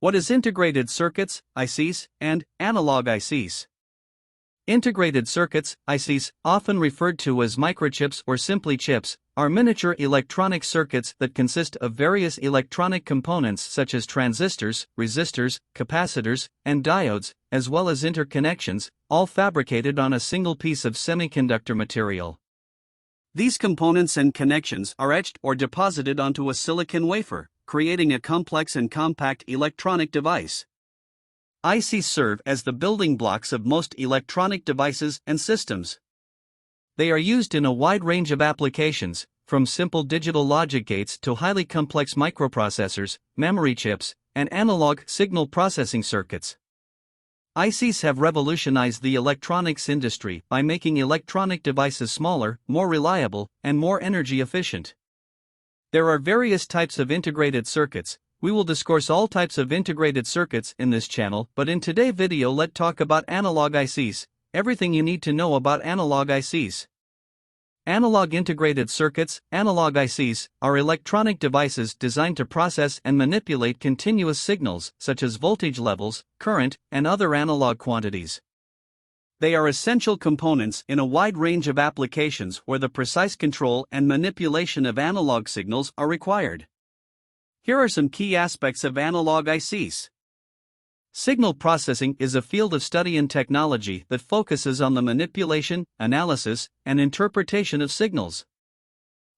What is integrated circuits, ICs, and analog ICs? Integrated circuits, ICs, often referred to as microchips or simply chips, are miniature electronic circuits that consist of various electronic components such as transistors, resistors, capacitors, and diodes, as well as interconnections, all fabricated on a single piece of semiconductor material. These components and connections are etched or deposited onto a silicon wafer, creating a complex and compact electronic device. ICs serve as the building blocks of most electronic devices and systems. They are used in a wide range of applications, from simple digital logic gates to highly complex microprocessors, memory chips, and analog signal processing circuits. ICs have revolutionized the electronics industry by making electronic devices smaller, more reliable, and more energy efficient. There are various types of integrated circuits. We will discuss all types of integrated circuits in this channel, but in today's video let's talk about analog ICs, everything you need to know about analog ICs. Analog integrated circuits, analog ICs, are electronic devices designed to process and manipulate continuous signals such as voltage levels, current, and other analog quantities. They are essential components in a wide range of applications where the precise control and manipulation of analog signals are required. Here are some key aspects of analog ICs. Signal processing is a field of study and technology that focuses on the manipulation, analysis, and interpretation of signals.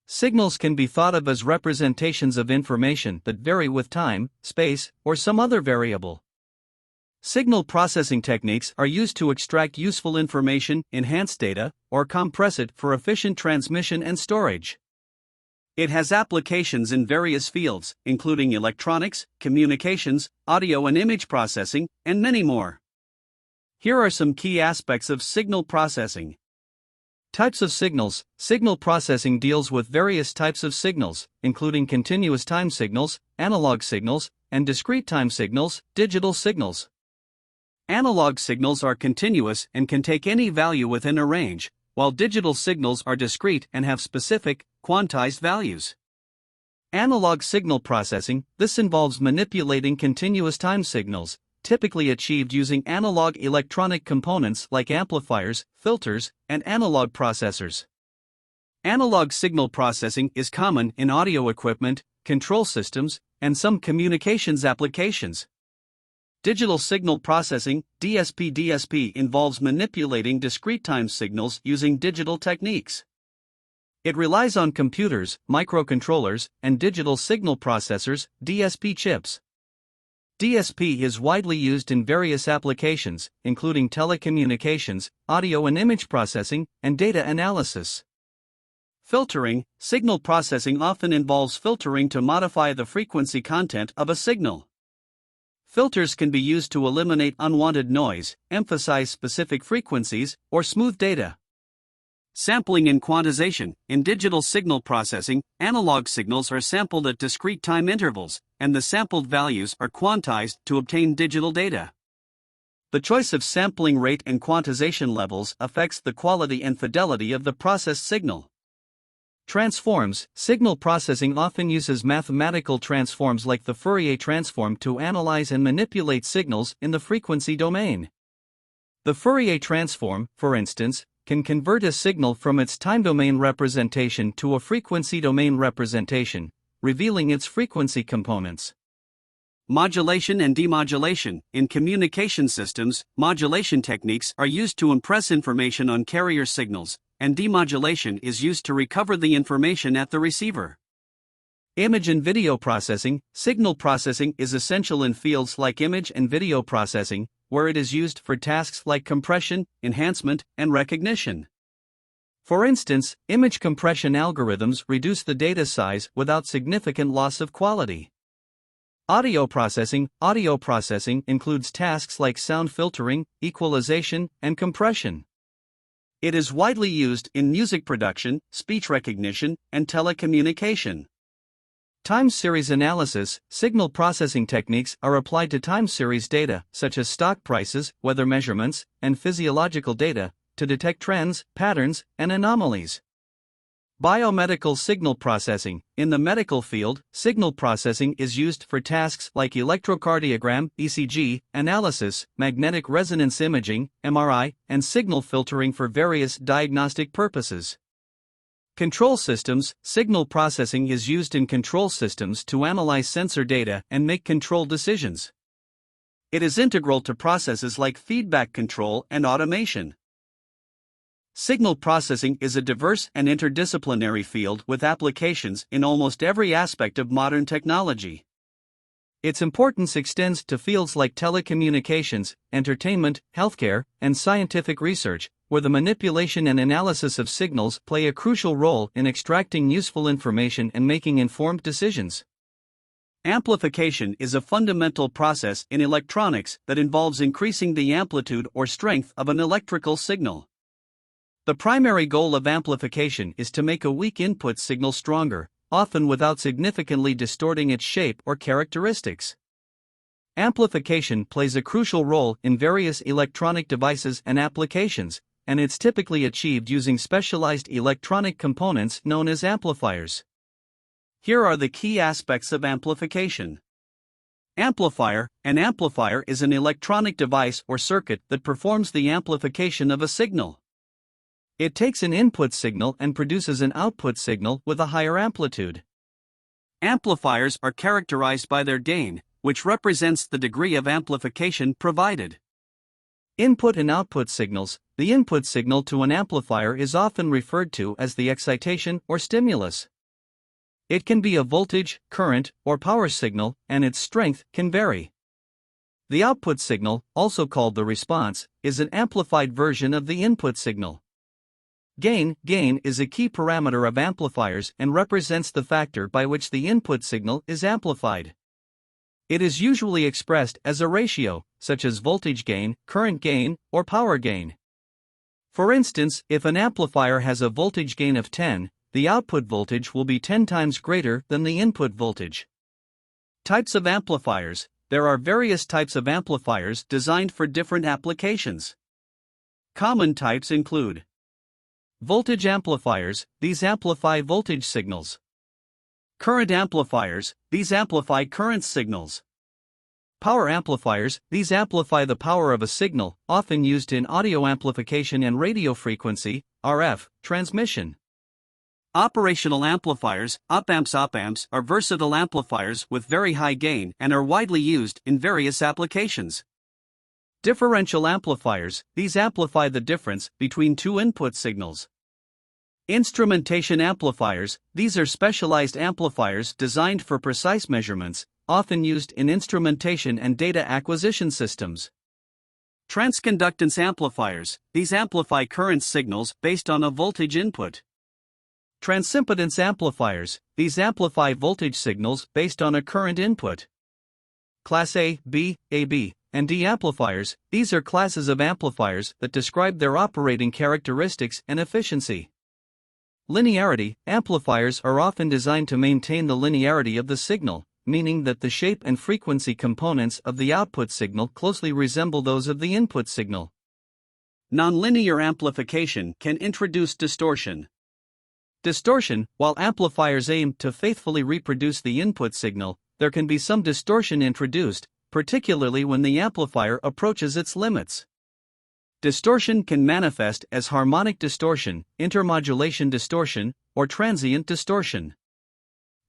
Signals can be thought of as representations of information that vary with time, space, or some other variable. Signal processing techniques are used to extract useful information, enhance data, or compress it for efficient transmission and storage. It has applications in various fields, including electronics, communications, audio and image processing, and many more. Here are some key aspects of signal processing. Types of signals. Signal processing deals with various types of signals, including continuous time signals, analog signals, and discrete time signals, digital signals. Analog signals are continuous and can take any value within a range, while digital signals are discrete and have specific, quantized values. Analog signal processing. This involves manipulating continuous time signals, typically achieved using analog electronic components like amplifiers, filters, and analog processors. Analog signal processing is common in audio equipment, control systems, and some communications applications. Digital signal processing, DSP involves manipulating discrete time signals using digital techniques. It relies on computers, microcontrollers, and digital signal processors, DSP chips. DSP is widely used in various applications, including telecommunications, audio and image processing, and data analysis. Filtering. Signal processing often involves filtering to modify the frequency content of a signal. Filters can be used to eliminate unwanted noise, emphasize specific frequencies, or smooth data. Sampling and quantization. In digital signal processing, analog signals are sampled at discrete time intervals, and the sampled values are quantized to obtain digital data. The choice of sampling rate and quantization levels affects the quality and fidelity of the processed signal. Transforms. Signal processing often uses mathematical transforms like the Fourier transform to analyze and manipulate signals in the frequency domain. The Fourier transform, for instance, can convert a signal from its time domain representation to a frequency domain representation, revealing its frequency components. Modulation and demodulation. In communication systems, modulation techniques are used to impress information on carrier signals, and demodulation is used to recover the information at the receiver. Image and video processing. Signal processing is essential in fields like image and video processing, where it is used for tasks like compression, enhancement, and recognition. For instance, image compression algorithms reduce the data size without significant loss of quality. Audio processing. Audio processing includes tasks like sound filtering, equalization, and compression. It is widely used in music production, speech recognition, and telecommunication. Time series analysis. Signal processing techniques are applied to time series data, such as stock prices, weather measurements, and physiological data, to detect trends, patterns, and anomalies. Biomedical signal processing. In the medical field, signal processing is used for tasks like electrocardiogram (ECG) analysis, magnetic resonance imaging (MRI), and signal filtering for various diagnostic purposes. Control systems. Signal processing is used in control systems to analyze sensor data and make control decisions. It is integral to processes like feedback control and automation. Signal processing is a diverse and interdisciplinary field with applications in almost every aspect of modern technology. Its importance extends to fields like telecommunications, entertainment, healthcare, and scientific research, where the manipulation and analysis of signals play a crucial role in extracting useful information and making informed decisions. Amplification is a fundamental process in electronics that involves increasing the amplitude or strength of an electrical signal. The primary goal of amplification is to make a weak input signal stronger, often without significantly distorting its shape or characteristics. Amplification plays a crucial role in various electronic devices and applications, and it's typically achieved using specialized electronic components known as amplifiers. Here are the key aspects of amplification. Amplifier. An amplifier is an electronic device or circuit that performs the amplification of a signal. It takes an input signal and produces an output signal with a higher amplitude. Amplifiers are characterized by their gain, which represents the degree of amplification provided. Input and output signals. The input signal to an amplifier is often referred to as the excitation or stimulus. It can be a voltage, current, or power signal, and its strength can vary. The output signal, also called the response, is an amplified version of the input signal. Gain is a key parameter of amplifiers and represents the factor by which the input signal is amplified. It is usually expressed as a ratio, such as voltage gain, current gain, or power gain. For instance, if an amplifier has a voltage gain of 10, the output voltage will be 10 times greater than the input voltage. Types of amplifiers. There are various types of amplifiers designed for different applications. Common types include voltage amplifiers. These amplify voltage signals. Current amplifiers. These amplify current signals. Power amplifiers. These amplify the power of a signal, often used in audio amplification and radio frequency (RF) transmission. Operational amplifiers. Op-amps are versatile amplifiers with very high gain and are widely used in various applications. Differential amplifiers. These amplify the difference between two input signals. Instrumentation amplifiers. These are specialized amplifiers designed for precise measurements, often used in instrumentation and data acquisition systems. Transconductance amplifiers. These amplify current signals based on a voltage input. Transimpedance amplifiers. These amplify voltage signals based on a current input. Class A, B, AB, and D amplifiers. These are classes of amplifiers that describe their operating characteristics and efficiency. Linearity. Amplifiers are often designed to maintain the linearity of the signal, meaning that the shape and frequency components of the output signal closely resemble those of the input signal. Nonlinear amplification can introduce distortion. Distortion. While amplifiers aim to faithfully reproduce the input signal, there can be some distortion introduced, particularly when the amplifier approaches its limits. Distortion can manifest as harmonic distortion, intermodulation distortion, or transient distortion.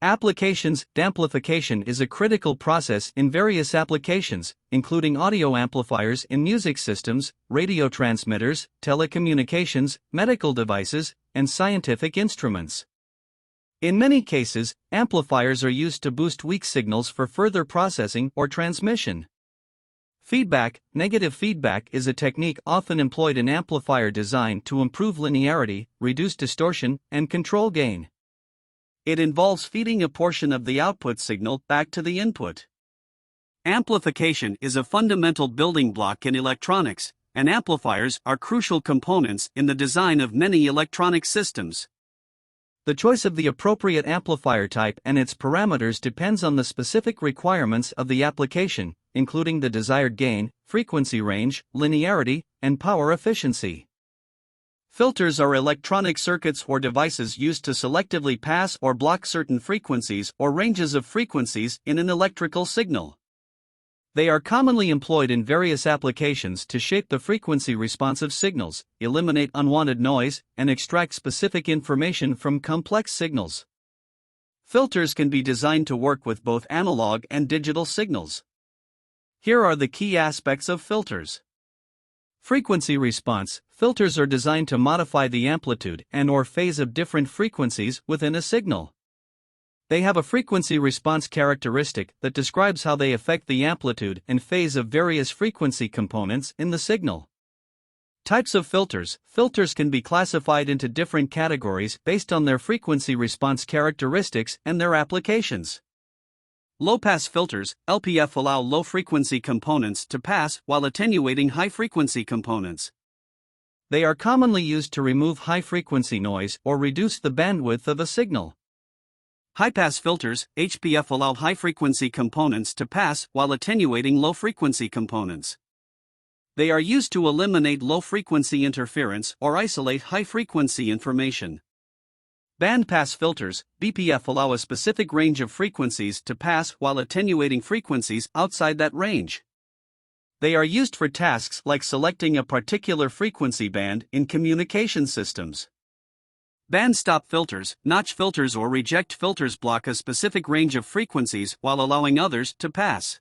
Applications. Amplification is a critical process in various applications, including audio amplifiers in music systems, radio transmitters, telecommunications, medical devices, and scientific instruments. In many cases, amplifiers are used to boost weak signals for further processing or transmission. Feedback. Negative feedback is a technique often employed in amplifier design to improve linearity, reduce distortion, and control gain. It involves feeding a portion of the output signal back to the input. Amplification is a fundamental building block in electronics, and amplifiers are crucial components in the design of many electronic systems. The choice of the appropriate amplifier type and its parameters depends on the specific requirements of the application, including the desired gain, frequency range, linearity, and power efficiency. Filters are electronic circuits or devices used to selectively pass or block certain frequencies or ranges of frequencies in an electrical signal. They are commonly employed in various applications to shape the frequency response of signals, eliminate unwanted noise, and extract specific information from complex signals. Filters can be designed to work with both analog and digital signals. Here are the key aspects of filters. Frequency response. Filters are designed to modify the amplitude and/or phase of different frequencies within a signal. They have a frequency response characteristic that describes how they affect the amplitude and phase of various frequency components in the signal. Types of filters. Filters can be classified into different categories based on their frequency response characteristics and their applications. Low-pass filters, LPF, allow low-frequency components to pass while attenuating high-frequency components. They are commonly used to remove high-frequency noise or reduce the bandwidth of a signal. High-pass filters, HPF, allow high-frequency components to pass while attenuating low-frequency components. They are used to eliminate low-frequency interference or isolate high-frequency information. Bandpass filters, BPF, allow a specific range of frequencies to pass while attenuating frequencies outside that range. They are used for tasks like selecting a particular frequency band in communication systems. Band stop filters, notch filters or reject filters block a specific range of frequencies while allowing others to pass.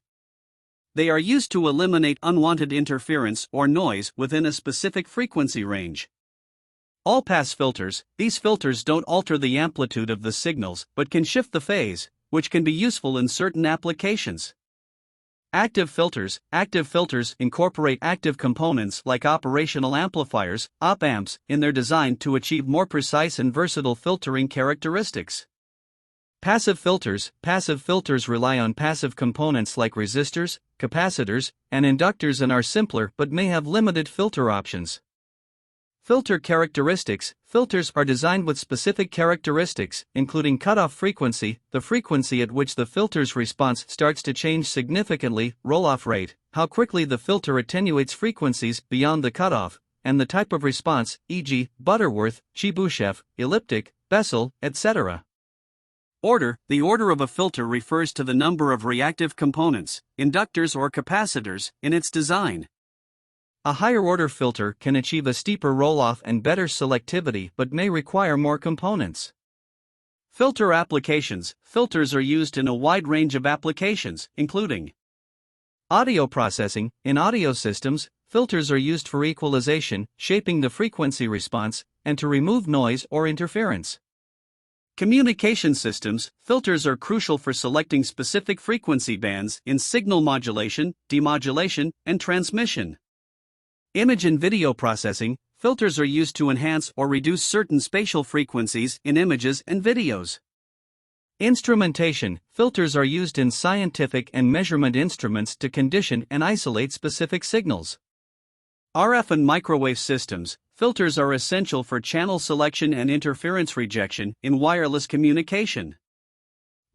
They are used to eliminate unwanted interference or noise within a specific frequency range. All-pass filters. These filters don't alter the amplitude of the signals but can shift the phase, which can be useful in certain applications. Active filters. Active filters incorporate active components like operational amplifiers, op-amps, in their design to achieve more precise and versatile filtering characteristics. Passive filters. Passive filters rely on passive components like resistors, capacitors, and inductors and are simpler but may have limited filter options. Filter characteristics. Filters are designed with specific characteristics, including cutoff frequency, the frequency at which the filter's response starts to change significantly, roll-off rate, how quickly the filter attenuates frequencies beyond the cutoff, and the type of response, e.g., Butterworth, Chebyshev, elliptic, Bessel, etc. Order. The order of a filter refers to the number of reactive components, inductors or capacitors, in its design. A higher-order filter can achieve a steeper roll-off and better selectivity but may require more components. Filter applications. Filters are used in a wide range of applications, including audio processing. In audio systems, filters are used for equalization, shaping the frequency response, and to remove noise or interference. Communication systems. Filters are crucial for selecting specific frequency bands in signal modulation, demodulation, and transmission. Image and video processing. Filters are used to enhance or reduce certain spatial frequencies in images and videos. Instrumentation. Filters are used in scientific and measurement instruments to condition and isolate specific signals. RF and microwave systems. Filters are essential for channel selection and interference rejection in wireless communication.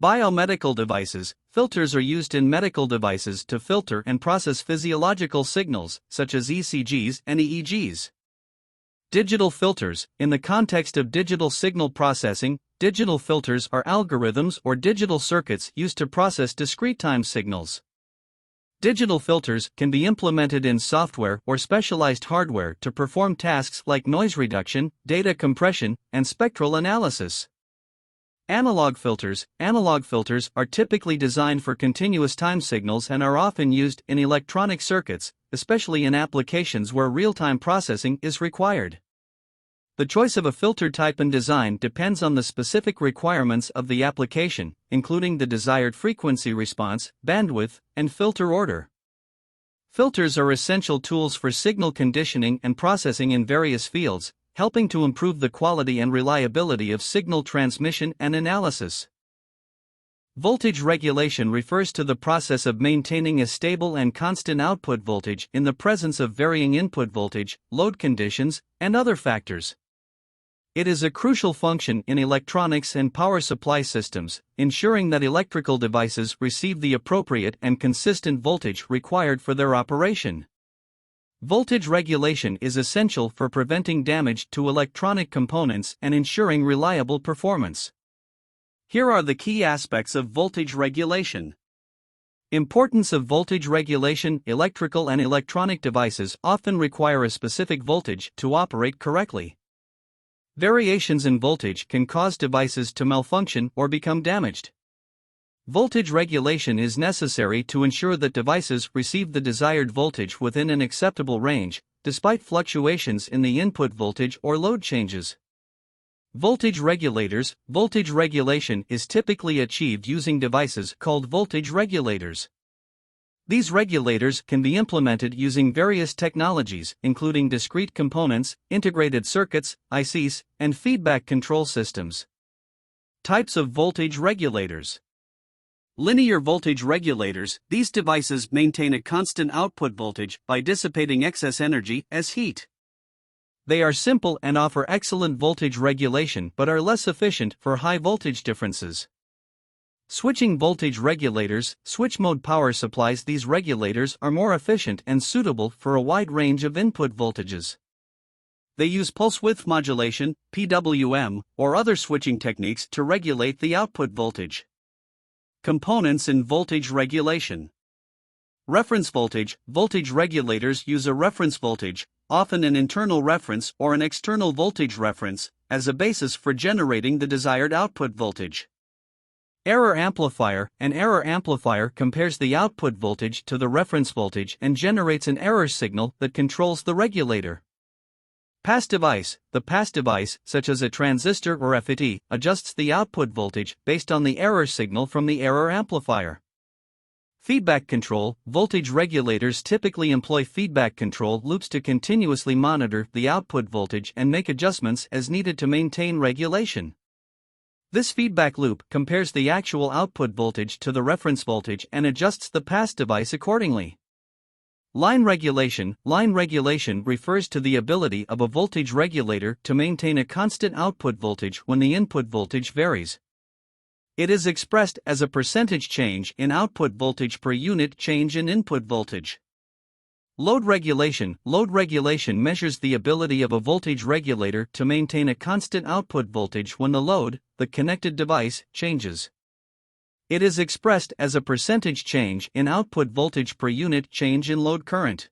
Biomedical devices. Filters are used in medical devices to filter and process physiological signals, such as ECGs and EEGs. Digital filters. In the context of digital signal processing, digital filters are algorithms or digital circuits used to process discrete time signals. Digital filters can be implemented in software or specialized hardware to perform tasks like noise reduction, data compression, and spectral analysis. Analog filters. Analog filters are typically designed for continuous time signals and are often used in electronic circuits, especially in applications where real-time processing is required. The choice of a filter type and design depends on the specific requirements of the application, including the desired frequency response, bandwidth, and filter order. Filters are essential tools for signal conditioning and processing in various fields, helping to improve the quality and reliability of signal transmission and analysis. Voltage regulation refers to the process of maintaining a stable and constant output voltage in the presence of varying input voltage, load conditions, and other factors. It is a crucial function in electronics and power supply systems, ensuring that electrical devices receive the appropriate and consistent voltage required for their operation. Voltage regulation is essential for preventing damage to electronic components and ensuring reliable performance. Here are the key aspects of voltage regulation. Importance of voltage regulation. Electrical and electronic devices often require a specific voltage to operate correctly. Variations in voltage can cause devices to malfunction or become damaged. Voltage regulation is necessary to ensure that devices receive the desired voltage within an acceptable range, despite fluctuations in the input voltage or load changes. Voltage regulators. Voltage regulation is typically achieved using devices called voltage regulators. These regulators can be implemented using various technologies, including discrete components, integrated circuits, ICs, and feedback control systems. Types of voltage regulators. Linear voltage regulators. These devices maintain a constant output voltage by dissipating excess energy as heat. They are simple and offer excellent voltage regulation but are less efficient for high voltage differences. Switching voltage regulators. Switch mode power supplies. These regulators are more efficient and suitable for a wide range of input voltages. They use pulse width modulation, PWM, or other switching techniques to regulate the output voltage. Components in voltage regulation. Reference voltage. Voltage regulators use a reference voltage, often an internal reference or an external voltage reference, as a basis for generating the desired output voltage. Error amplifier. An error amplifier compares the output voltage to the reference voltage and generates an error signal that controls the regulator. Pass device. The pass device, such as a transistor or etched, adjusts the output voltage based on the error signal from the error amplifier. Feedback control. Voltage regulators typically employ feedback control loops to continuously monitor the output voltage and make adjustments as needed to maintain regulation. This feedback loop compares the actual output voltage to the reference voltage and adjusts the pass device accordingly. Line regulation. Line regulation refers to the ability of a voltage regulator to maintain a constant output voltage when the input voltage varies. It is expressed as a percentage change in output voltage per unit change in input voltage. Load regulation. Load regulation measures the ability of a voltage regulator to maintain a constant output voltage when the load, the connected device, changes. It is expressed as a percentage change in output voltage per unit change in load current.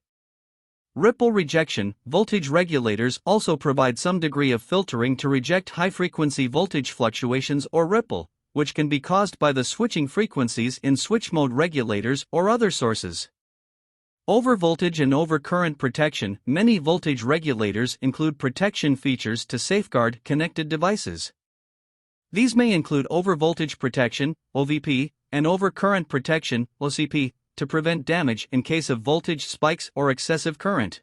Ripple rejection. Voltage regulators also provide some degree of filtering to reject high-frequency voltage fluctuations or ripple, which can be caused by the switching frequencies in switch mode regulators or other sources. Overvoltage and overcurrent protection. Many voltage regulators include protection features to safeguard connected devices. These may include overvoltage protection, OVP, and overcurrent protection, OCP, to prevent damage in case of voltage spikes or excessive current.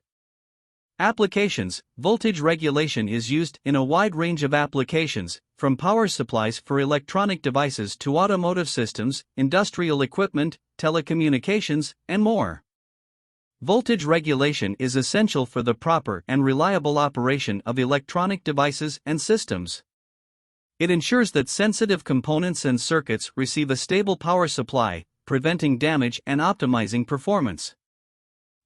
Applications. Voltage regulation is used in a wide range of applications, from power supplies for electronic devices to automotive systems, industrial equipment, telecommunications, and more. Voltage regulation is essential for the proper and reliable operation of electronic devices and systems. It ensures that sensitive components and circuits receive a stable power supply, preventing damage and optimizing performance.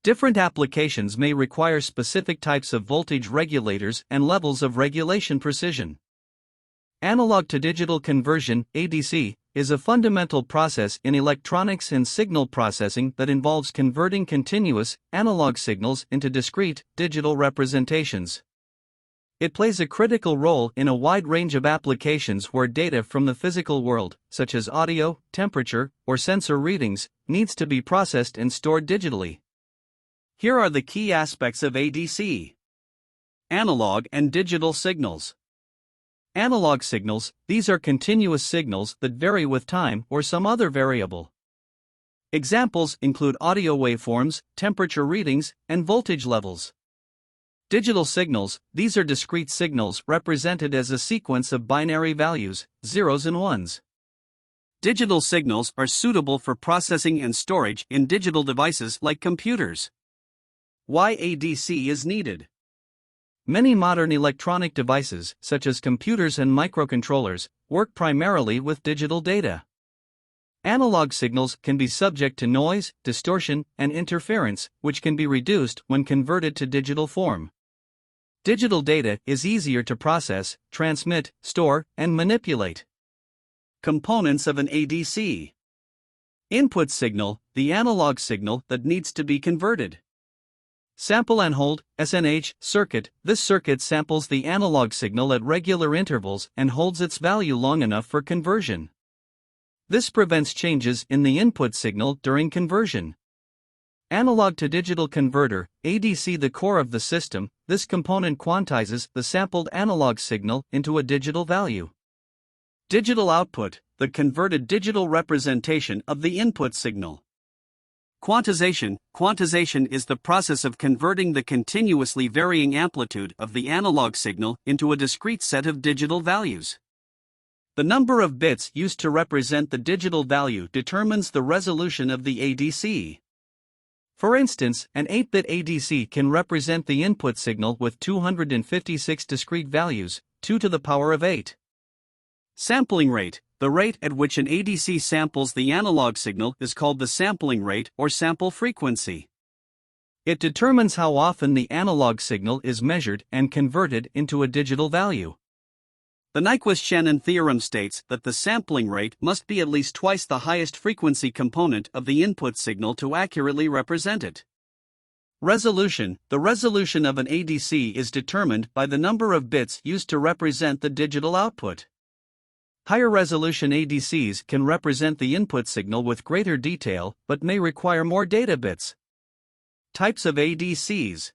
Different applications may require specific types of voltage regulators and levels of regulation precision. Analog to digital conversion, ADC, is a fundamental process in electronics and signal processing that involves converting continuous, analog signals into discrete, digital representations. It plays a critical role in a wide range of applications where data from the physical world, such as audio, temperature, or sensor readings, needs to be processed and stored digitally. Here are the key aspects of ADC. Analog and digital signals. Analog signals. These are continuous signals that vary with time or some other variable. Examples include audio waveforms, temperature readings, and voltage levels. Digital signals. These are discrete signals represented as a sequence of binary values, zeros and ones. Digital signals are suitable for processing and storage in digital devices like computers. Why ADC is needed? Many modern electronic devices, such as computers and microcontrollers, work primarily with digital data. Analog signals can be subject to noise, distortion, and interference, which can be reduced when converted to digital form. Digital data is easier to process, transmit, store, and manipulate. Components of an ADC. Input signal, the analog signal that needs to be converted. Sample and hold, SNH, circuit. This circuit samples the analog signal at regular intervals and holds its value long enough for conversion. This prevents changes in the input signal during conversion. Analog to digital converter, ADC, the core of the system. This component quantizes the sampled analog signal into a digital value. Digital output, the converted digital representation of the input signal. Quantization. Quantization is the process of converting the continuously varying amplitude of the analog signal into a discrete set of digital values. The number of bits used to represent the digital value determines the resolution of the ADC. For instance, an 8-bit ADC can represent the input signal with 256 discrete values, 2 to the power of 8. Sampling rate. The rate at which an ADC samples the analog signal is called the sampling rate or sample frequency. It determines how often the analog signal is measured and converted into a digital value. The Nyquist-Shannon theorem states that the sampling rate must be at least twice the highest frequency component of the input signal to accurately represent it. Resolution. The resolution of an ADC is determined by the number of bits used to represent the digital output. Higher resolution ADCs can represent the input signal with greater detail but may require more data bits. Types of ADCs.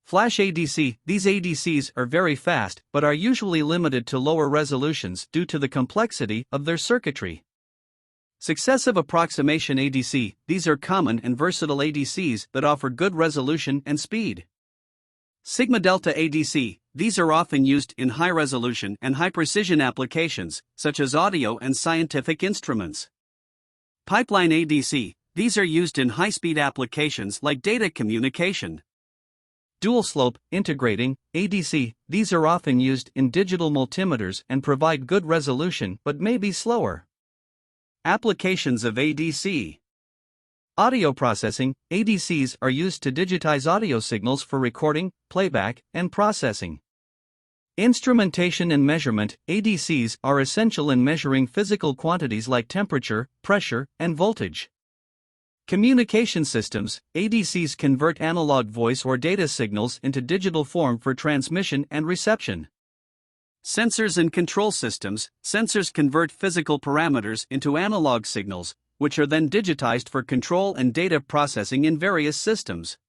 Flash ADC. These ADCs are very fast but are usually limited to lower resolutions due to the complexity of their circuitry. Successive approximation ADC. These are common and versatile ADCs that offer good resolution and speed. Sigma delta ADC. These are often used in high-resolution and high-precision applications, such as audio and scientific instruments. Pipeline ADC. These are used in high-speed applications like data communication. Dual-slope, integrating, ADC. These are often used in digital multimeters and provide good resolution but may be slower. Applications of ADC. Audio processing. ADCs are used to digitize audio signals for recording, playback, and processing. Instrumentation and measurement. ADCs are essential in measuring physical quantities like temperature, pressure, and voltage. Communication systems. ADCs convert analog voice or data signals into digital form for transmission and reception. Sensors and control systems. Sensors convert physical parameters into analog signals, which are then digitized for control and data processing in various systems.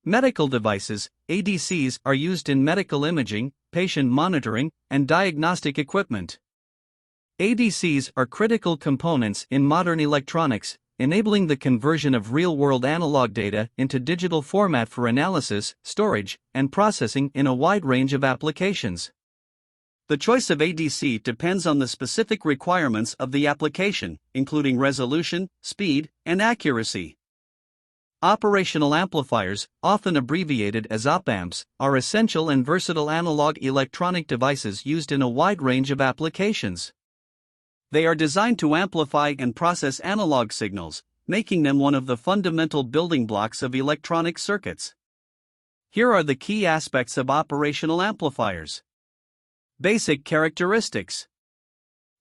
Medical devices. ADCs are used in medical imaging, patient monitoring, and diagnostic equipment. ADCs are critical components in modern electronics, enabling the conversion of real-world analog data into digital format for analysis, storage, and processing in a wide range of applications. The choice of ADC depends on the specific requirements of the application, including resolution, speed, and accuracy. Operational amplifiers, often abbreviated as op-amps, are essential and versatile analog electronic devices used in a wide range of applications. They are designed to amplify and process analog signals, making them one of the fundamental building blocks of electronic circuits. Here are the key aspects of operational amplifiers. Basic characteristics.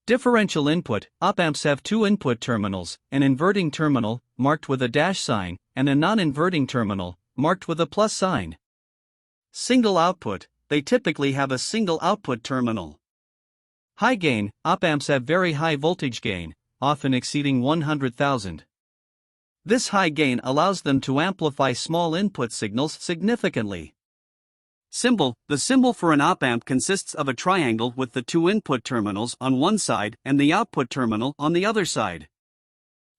Differential input. Op-amps have two input terminals, an inverting terminal, marked with a dash sign, and a non-inverting terminal, marked with a plus sign. Single output. They typically have a single output terminal. High gain. Op-amps have very high voltage gain, often exceeding 100,000. This high gain allows them to amplify small input signals significantly. Symbol. The symbol for an op-amp consists of a triangle with the two input terminals on one side and the output terminal on the other side.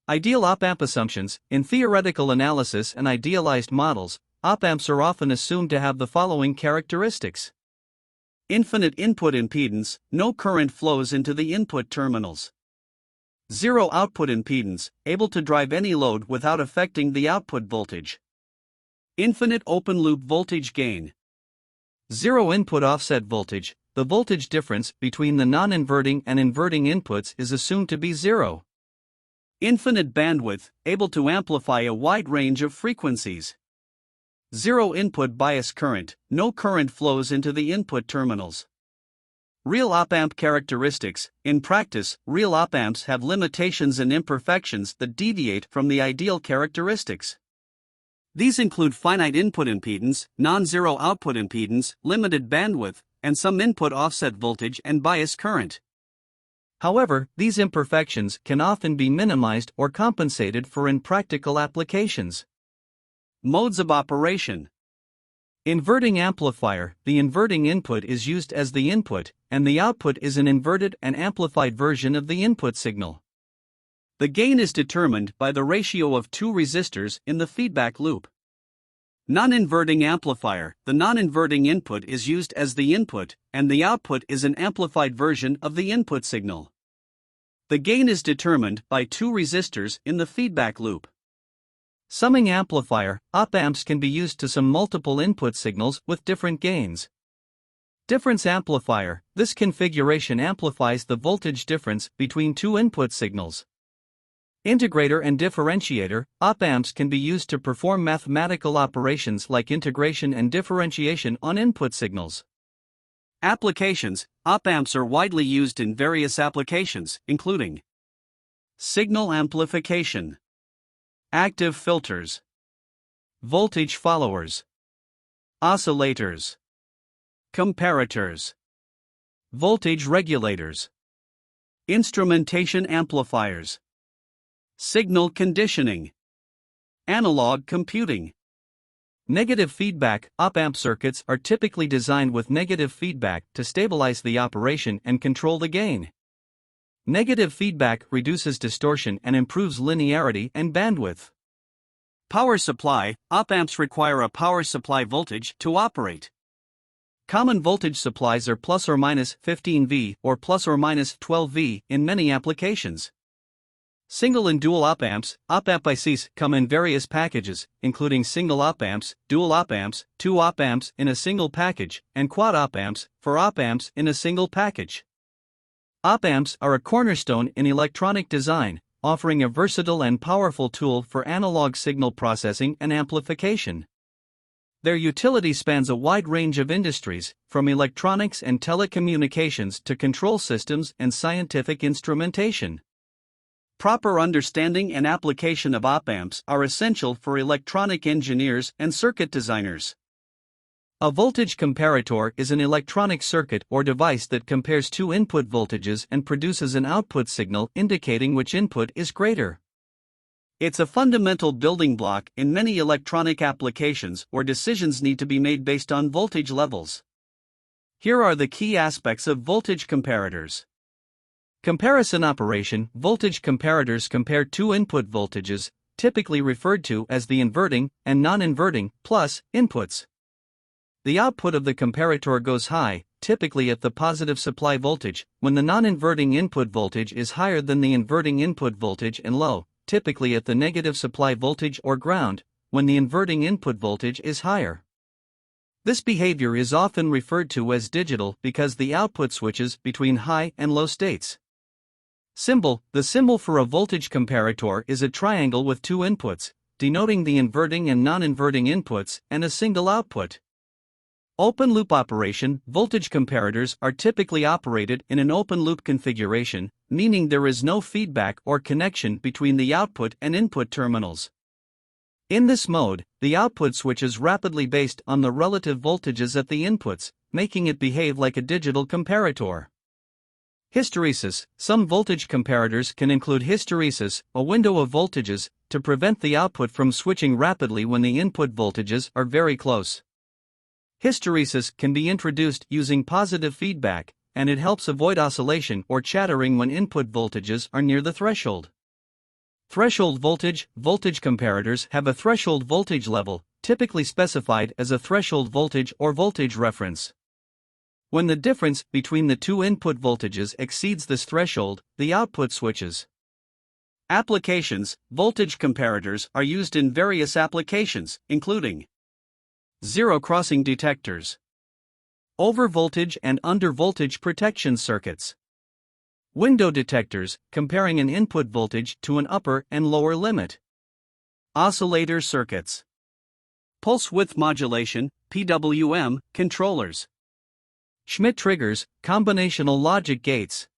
Ideal op-amp assumptions. In theoretical analysis and idealized models, op-amps are often assumed to have the following characteristics. Infinite input impedance, no current flows into the input terminals. Zero output impedance, able to drive any load without affecting the output voltage. Infinite open loop voltage gain. Zero input offset voltage. The voltage difference between the non-inverting and inverting inputs is assumed to be zero. Infinite bandwidth, able to amplify a wide range of frequencies. Zero input bias current, no current flows into the input terminals. Real op-amp characteristics. In practice, real op-amps have limitations and imperfections that deviate from the ideal characteristics. These include finite input impedance, non-zero output impedance, limited bandwidth, and some input offset voltage and bias current. However, these imperfections can often be minimized or compensated for in practical applications. Modes of operation. Inverting amplifier. The inverting input is used as the input, and the output is an inverted and amplified version of the input signal. The gain is determined by the ratio of two resistors in the feedback loop. Non-inverting amplifier. The non-inverting input is used as the input, and the output is an amplified version of the input signal. The gain is determined by two resistors in the feedback loop. Summing amplifier. Op-amps can be used to sum multiple input signals with different gains. Difference amplifier. This configuration amplifies the voltage difference between two input signals. Integrator and differentiator. Op-amps can be used to perform mathematical operations like integration and differentiation on input signals. Applications. Op-amps are widely used in various applications, including signal amplification, active filters, voltage followers, oscillators, comparators, voltage regulators, instrumentation amplifiers, signal conditioning, analog computing. Negative feedback. Op-amp circuits are typically designed with negative feedback to stabilize the operation and control the gain. Negative feedback reduces distortion and improves linearity and bandwidth. Power supply. Op-amps require a power supply voltage to operate. Common voltage supplies are plus or minus 15V or plus or minus 12V in many applications. Single and dual op-amps. Op-amp ICs come in various packages, including single op-amps, dual op-amps, two op-amps in a single package, and quad op-amps, for op-amps in a single package. Op-amps are a cornerstone in electronic design, offering a versatile and powerful tool for analog signal processing and amplification. Their utility spans a wide range of industries, from electronics and telecommunications to control systems and scientific instrumentation. Proper understanding and application of op-amps are essential for electronic engineers and circuit designers. A voltage comparator is an electronic circuit or device that compares two input voltages and produces an output signal indicating which input is greater. It's a fundamental building block in many electronic applications where decisions need to be made based on voltage levels. Here are the key aspects of voltage comparators. Comparison operation. Voltage comparators compare two input voltages, typically referred to as the inverting and non-inverting plus inputs. The output of the comparator goes high, typically at the positive supply voltage, when the non-inverting input voltage is higher than the inverting input voltage, and low, typically at the negative supply voltage or ground, when the inverting input voltage is higher. This behavior is often referred to as digital because the output switches between high and low states. Symbol. The symbol for a voltage comparator is a triangle with two inputs, denoting the inverting and non-inverting inputs, and a single output. Open loop operation. Voltage comparators are typically operated in an open loop configuration, meaning there is no feedback or connection between the output and input terminals. In this mode, the output switches rapidly based on the relative voltages at the inputs, making it behave like a digital comparator. Hysteresis. Some voltage comparators can include hysteresis, a window of voltages, to prevent the output from switching rapidly when the input voltages are very close. Hysteresis can be introduced using positive feedback, and it helps avoid oscillation or chattering when input voltages are near the threshold. Threshold voltage. Voltage comparators have a threshold voltage level, typically specified as a threshold voltage or voltage reference. When the difference between the two input voltages exceeds this threshold, the output switches. Applications. Voltage comparators are used in various applications, including zero-crossing detectors, overvoltage and undervoltage protection circuits, Window detectors, comparing an input voltage to an upper and lower limit. Oscillator circuits. Pulse width modulation, PWM, controllers. Schmitt triggers, combinational logic gates.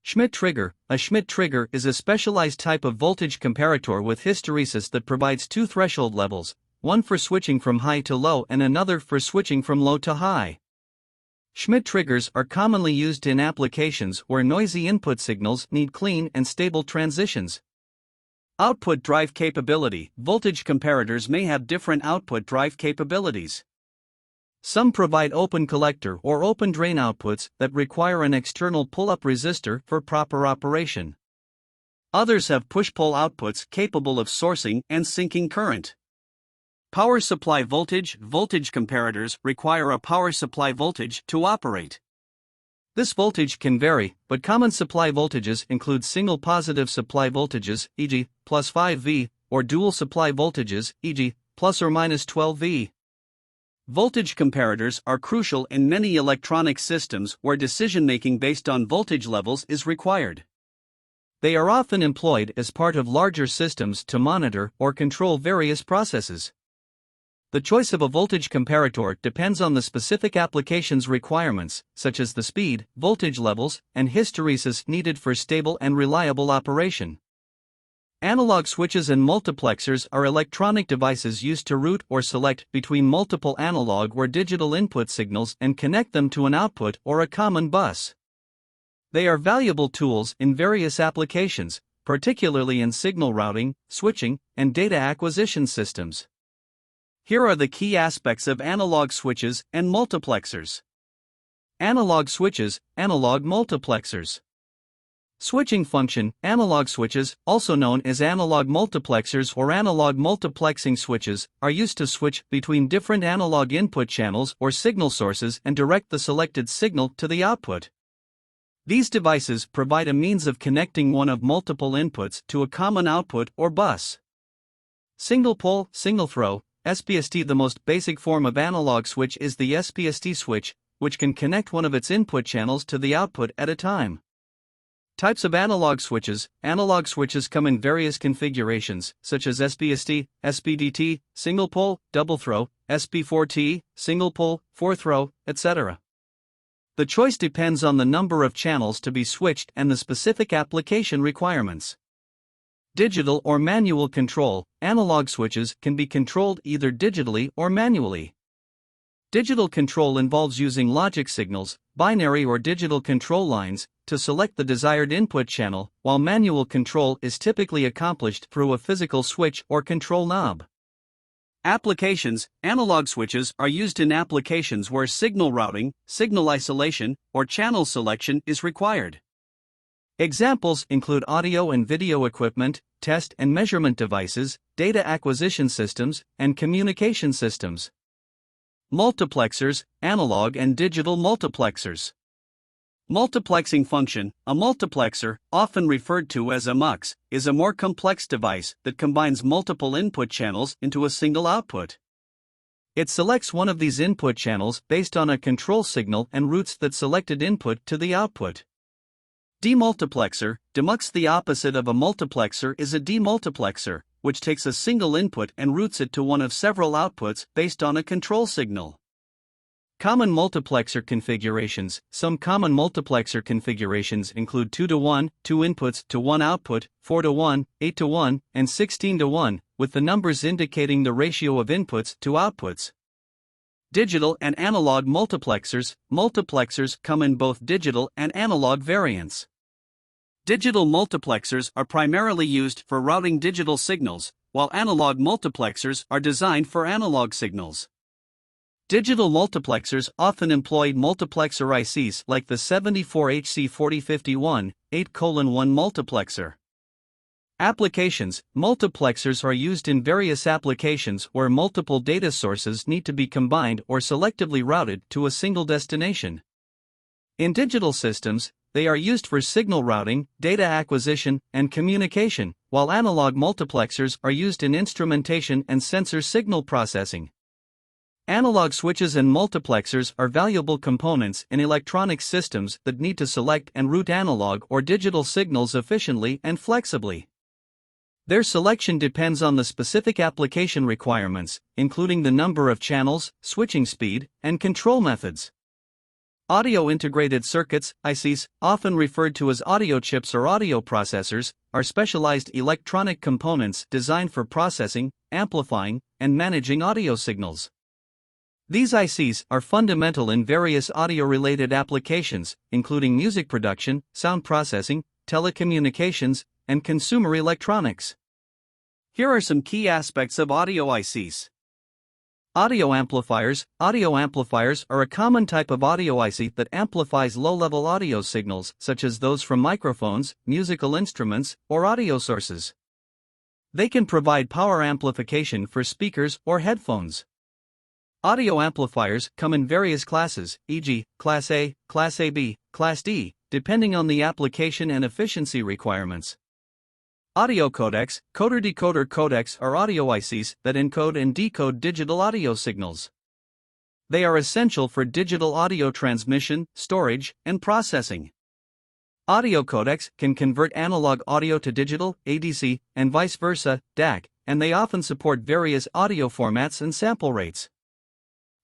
Schmitt trigger. A Schmitt trigger is a specialized type of voltage comparator with hysteresis that provides two threshold levels, one for switching from high to low and another for switching from low to high. Schmitt triggers are commonly used in applications where noisy input signals need clean and stable transitions. Output drive capability. Voltage comparators may have different output drive capabilities. Some provide open collector or open drain outputs that require an external pull-up resistor for proper operation. Others have push-pull outputs capable of sourcing and sinking current. Power supply voltage. Voltage comparators require a power supply voltage to operate. This voltage can vary, but common supply voltages include single positive supply voltages, e.g., plus 5V, or dual supply voltages, e.g., plus or minus 12V. Voltage comparators are crucial in many electronic systems where decision-making based on voltage levels is required. They are often employed as part of larger systems to monitor or control various processes. The choice of a voltage comparator depends on the specific application's requirements, such as the speed, voltage levels, and hysteresis needed for stable and reliable operation. Analog switches and multiplexers are electronic devices used to route or select between multiple analog or digital input signals and connect them to an output or a common bus. They are valuable tools in various applications, particularly in signal routing, switching, and data acquisition systems. Here are the key aspects of analog switches and multiplexers. Analog switches, analog multiplexers. Switching function. Analog switches, also known as analog multiplexers or analog multiplexing switches, are used to switch between different analog input channels or signal sources and direct the selected signal to the output. These devices provide a means of connecting one of multiple inputs to a common output or bus. Single pole, single throw, SPST. The most basic form of analog switch is the SPST switch, which can connect one of its input channels to the output at a time. Types of analog switches. Analog switches come in various configurations, such as SPST, SPDT, single pole, double throw, SP4T, single pole, four throw, etc. The choice depends on the number of channels to be switched and the specific application requirements. Digital or manual control. Analog switches can be controlled either digitally or manually. Digital control involves using logic signals, binary or digital control lines, to select the desired input channel, while manual control is typically accomplished through a physical switch or control knob. Applications. Analog switches are used in applications where signal routing, signal isolation, or channel selection is required. Examples include audio and video equipment, test and measurement devices, data acquisition systems, and communication systems. Multiplexers, analog and digital multiplexers. Multiplexing function. A multiplexer, often referred to as a mux, is a more complex device that combines multiple input channels into a single output. It selects one of these input channels based on a control signal and routes that selected input to the output. Demultiplexer. Demux. The opposite of a multiplexer is a demultiplexer, which takes a single input and routes it to one of several outputs based on a control signal. Common multiplexer configurations. Some common multiplexer configurations include 2-to-1, 2 inputs to 1 output, 4-to-1, 8-to-1, and 16-to-1, with the numbers indicating the ratio of inputs to outputs. Digital and analog multiplexers. Multiplexers come in both digital and analog variants. Digital multiplexers are primarily used for routing digital signals, while analog multiplexers are designed for analog signals. Digital multiplexers often employ multiplexer ICs like the 74HC4051, 8:1 multiplexer. Applications. Multiplexers are used in various applications where multiple data sources need to be combined or selectively routed to a single destination. In digital systems, they are used for signal routing, data acquisition, and communication, while analog multiplexers are used in instrumentation and sensor signal processing. Analog switches and multiplexers are valuable components in electronic systems that need to select and route analog or digital signals efficiently and flexibly. Their selection depends on the specific application requirements, including the number of channels, switching speed, and control methods. Audio integrated circuits, ICs, often referred to as audio chips or audio processors, are specialized electronic components designed for processing, amplifying, and managing audio signals. These ICs are fundamental in various audio-related applications, including music production, sound processing, telecommunications, and consumer electronics. Here are some key aspects of audio ICs. Audio amplifiers. Audio amplifiers are a common type of audio IC that amplifies low-level audio signals such as those from microphones, musical instruments, or audio sources. They can provide power amplification for speakers or headphones. Audio amplifiers come in various classes, e.g., Class A, Class AB, Class D, depending on the application and efficiency requirements. Audio codecs. Coder-decoder codecs are audio ICs that encode and decode digital audio signals. They are essential for digital audio transmission, storage, and processing. Audio codecs can convert analog audio to digital, ADC, and vice versa, DAC, and they often support various audio formats and sample rates.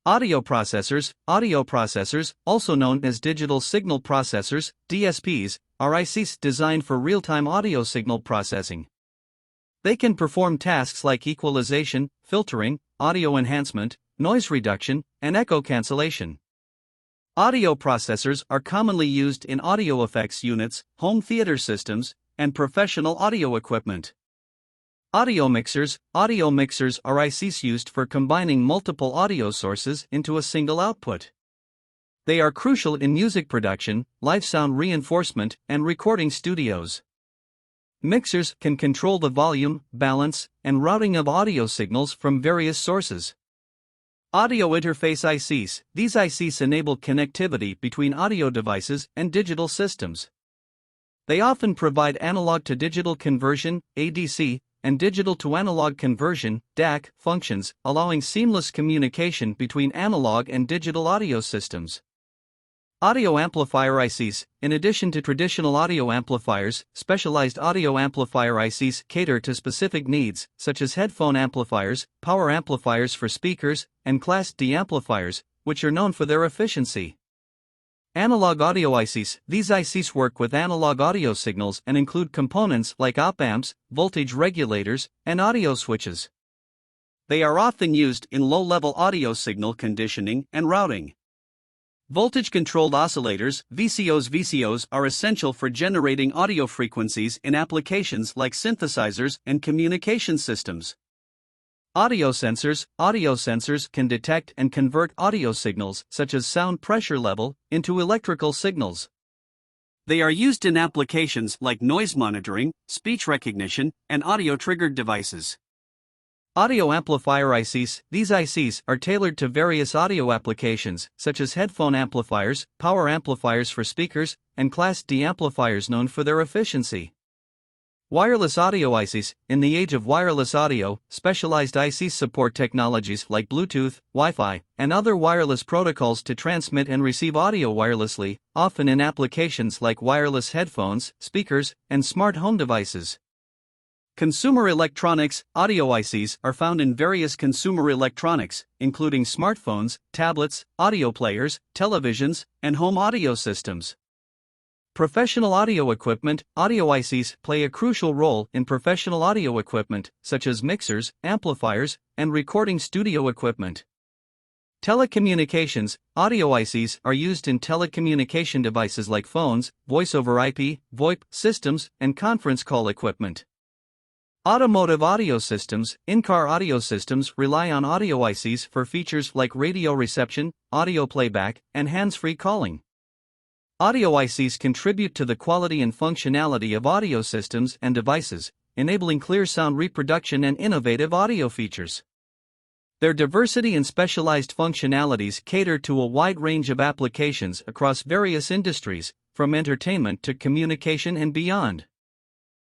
Audio processors. Audio processors, also known as digital signal processors, DSPs, are ICs designed for real-time audio signal processing. They can perform tasks like equalization, filtering, audio enhancement, noise reduction, and echo cancellation. Audio processors are commonly used in audio effects units, home theater systems, and professional audio equipment. Audio mixers. Audio mixers are ICs used for combining multiple audio sources into a single output. They are crucial in music production, live sound reinforcement, and recording studios. Mixers can control the volume, balance, and routing of audio signals from various sources. Audio interface ICs. These ICs enable connectivity between audio devices and digital systems. They often provide analog to digital conversion, ADC, and digital to analog conversion, DAC, functions, allowing seamless communication between analog and digital audio systems. Audio amplifier ICs. In addition to traditional audio amplifiers, specialized audio amplifier ICs cater to specific needs, such as headphone amplifiers, power amplifiers for speakers, and Class D amplifiers, which are known for their efficiency. Analog audio ICs. These ICs work with analog audio signals and include components like op-amps, voltage regulators, and audio switches. They are often used in low-level audio signal conditioning and routing. Voltage-controlled oscillators, VCOs. VCOs are essential for generating audio frequencies in applications like synthesizers and communication systems. Audio sensors. Audio sensors can detect and convert audio signals such as sound pressure level into electrical signals. They are used in applications like noise monitoring, speech recognition, and audio-triggered devices. Audio amplifier ICs. These ICs are tailored to various audio applications such as headphone amplifiers, power amplifiers for speakers, and Class D amplifiers known for their efficiency. Wireless audio ICs. In the age of wireless audio, specialized ICs support technologies like Bluetooth, Wi-Fi, and other wireless protocols to transmit and receive audio wirelessly, often in applications like wireless headphones, speakers, and smart home devices. Consumer electronics. Audio ICs are found in various consumer electronics, including smartphones, tablets, audio players, televisions, and home audio systems. Professional audio equipment. Audio ICs play a crucial role in professional audio equipment, such as mixers, amplifiers, and recording studio equipment. Telecommunications. Audio ICs are used in telecommunication devices like phones, voice-over IP, VoIP systems, and conference call equipment. Automotive audio systems. In-car audio systems rely on audio ICs for features like radio reception, audio playback, and hands-free calling. Audio ICs contribute to the quality and functionality of audio systems and devices, enabling clear sound reproduction and innovative audio features. Their diversity and specialized functionalities cater to a wide range of applications across various industries, from entertainment to communication and beyond.